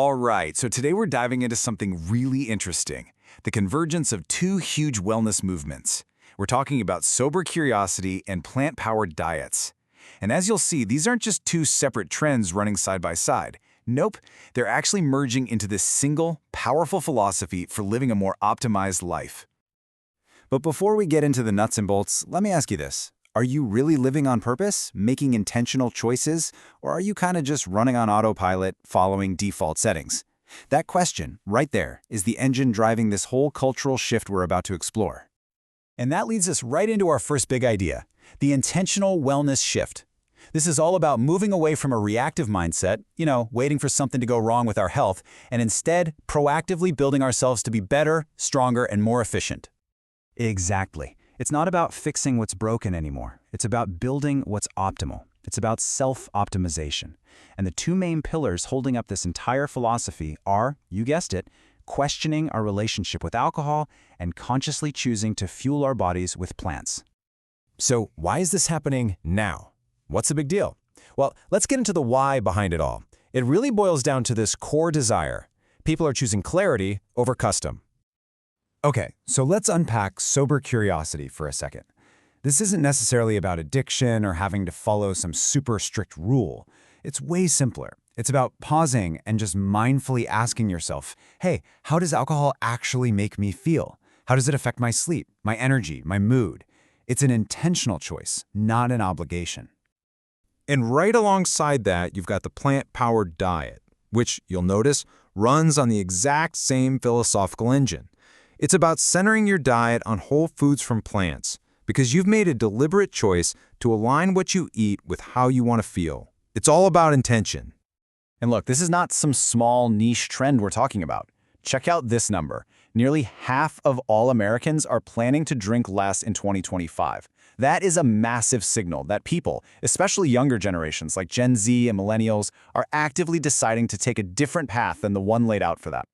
All right, so today we're diving into something really interesting, the convergence of two huge wellness movements. We're talking about sober curiosity and plant-powered diets. And as you'll see, these aren't just two separate trends running side by side. Nope, they're actually merging into this single, powerful philosophy for living a more optimized life. But before we get into the nuts and bolts, let me ask you this. Are you really living on purpose, making intentional choices, or are you kind of just running on autopilot, following default settings? That question, right there, is the engine driving this whole cultural shift we're about to explore. And that leads us right into our first big idea, the intentional wellness shift. This is all about moving away from a reactive mindset, waiting for something to go wrong with our health, and instead proactively building ourselves to be better, stronger, and more efficient. Exactly. It's not about fixing what's broken anymore. It's about building what's optimal. It's about self-optimization. And the two main pillars holding up this entire philosophy are, you guessed it, questioning our relationship with alcohol and consciously choosing to fuel our bodies with plants. So why is this happening now? What's the big deal? Well, let's get into the why behind it all. It really boils down to this core desire. People are choosing clarity over custom. Okay, so let's unpack sober curiosity for a second. This isn't necessarily about addiction or having to follow some super strict rule. It's way simpler. It's about pausing and just mindfully asking yourself, hey, how does alcohol actually make me feel? How does it affect my sleep, my energy, my mood? It's an intentional choice, not an obligation. And right alongside that, you've got the plant-powered diet, which, you'll notice, runs on the exact same philosophical engine. It's about centering your diet on whole foods from plants, because you've made a deliberate choice to align what you eat with how you want to feel. It's all about intention. And look, this is not some small niche trend we're talking about. Check out this number. Nearly half of all Americans are planning to drink less in 2025. That is a massive signal that people, especially younger generations like Gen Z and Millennials, are actively deciding to take a different path than the one laid out for that.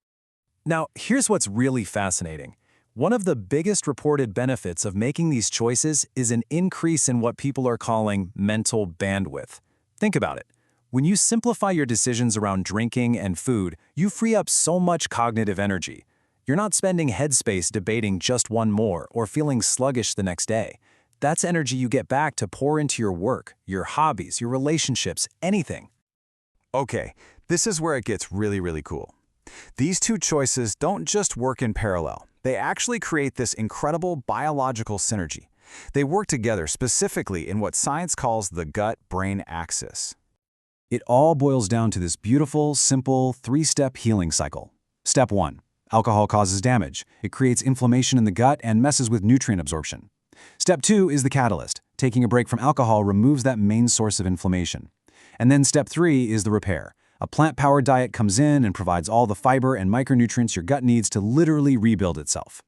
Now, here's what's really fascinating. One of the biggest reported benefits of making these choices is an increase in what people are calling mental bandwidth. Think about it. When you simplify your decisions around drinking and food, you free up so much cognitive energy. You're not spending headspace debating just one more or feeling sluggish the next day. That's energy you get back to pour into your work, your hobbies, your relationships, anything. Okay, this is where it gets really cool. These two choices don't just work in parallel. They actually create this incredible biological synergy. They work together specifically in what science calls the gut-brain axis. It all boils down to this beautiful, simple, three-step healing cycle. Step 1. Alcohol causes damage. It creates inflammation in the gut and messes with nutrient absorption. Step 2 is the catalyst. Taking a break from alcohol removes that main source of inflammation. And then step 3 is the repair. A plant-powered diet comes in and provides all the fiber and micronutrients your gut needs to literally rebuild itself.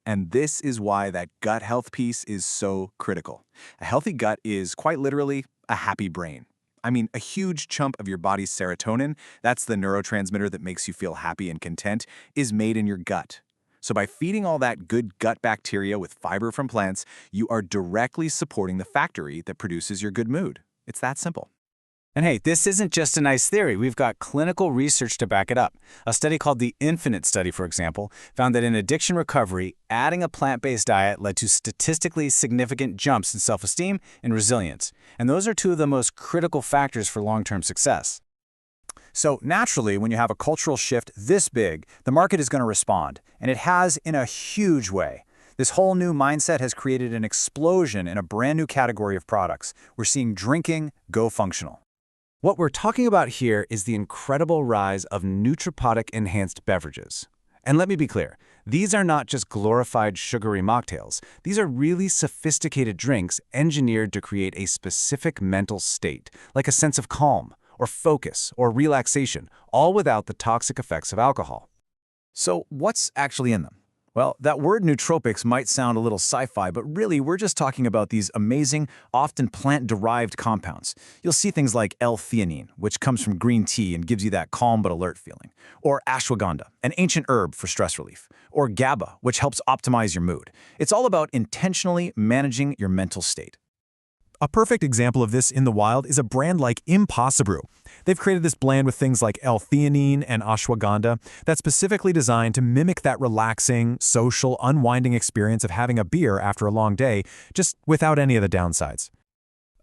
And this is why that gut health piece is so critical. A healthy gut is quite literally a happy brain. I mean, a huge chunk of your body's serotonin, that's the neurotransmitter that makes you feel happy and content, is made in your gut. So by feeding all that good gut bacteria with fiber from plants, you are directly supporting the factory that produces your good mood. It's that simple. And hey, this isn't just a nice theory. We've got clinical research to back it up. A study called the Infinite Study, for example, found that in addiction recovery, adding a plant-based diet led to statistically significant jumps in self-esteem and resilience. And those are two of the most critical factors for long-term success. So naturally, when you have a cultural shift this big, the market is going to respond. And it has in a huge way. This whole new mindset has created an explosion in a brand new category of products. We're seeing drinking go functional. What we're talking about here is the incredible rise of nootropic-enhanced beverages. And let me be clear, these are not just glorified sugary mocktails. These are really sophisticated drinks engineered to create a specific mental state, like a sense of calm, or focus, or relaxation, all without the toxic effects of alcohol. So what's actually in them? Well, that word nootropics might sound a little sci-fi, but really we're just talking about these amazing, often plant-derived compounds. You'll see things like L-theanine, which comes from green tea and gives you that calm but alert feeling. Or Ashwagandha, an ancient herb for stress relief. Or GABA, which helps optimize your mood. It's all about intentionally managing your mental state. A perfect example of this in the wild is a brand like Impossible. They've created this blend with things like L-theanine and Ashwagandha that's specifically designed to mimic that relaxing, social, unwinding experience of having a beer after a long day, just without any of the downsides.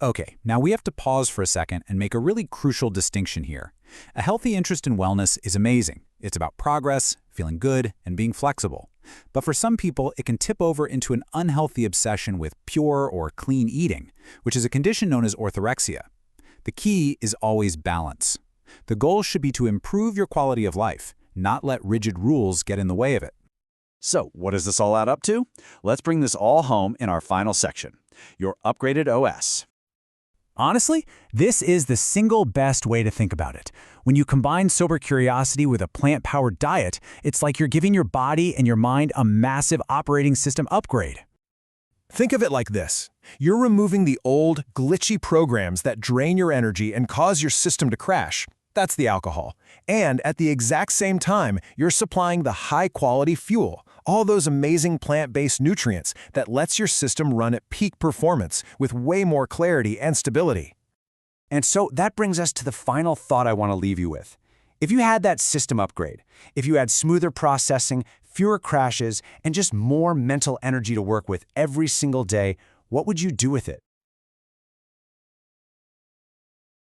Okay, now we have to pause for a second and make a really crucial distinction here. A healthy interest in wellness is amazing. It's about progress, feeling good, and being flexible. But for some people, it can tip over into an unhealthy obsession with pure or clean eating, which is a condition known as orthorexia. The key is always balance. The goal should be to improve your quality of life, not let rigid rules get in the way of it. So, what does this all add up to? Let's bring this all home in our final section, your upgraded OS. Honestly, this is the single best way to think about it. When you combine sober curiosity with a plant-powered diet, it's like you're giving your body and your mind a massive operating system upgrade. Think of it like this. You're removing the old, glitchy programs that drain your energy and cause your system to crash. That's the alcohol. And at the exact same time, you're supplying the high-quality fuel, all those amazing plant-based nutrients that lets your system run at peak performance with way more clarity and stability. And so that brings us to the final thought I want to leave you with. If you had that system upgrade, if you had smoother processing, fewer crashes, and just more mental energy to work with every single day, what would you do with it?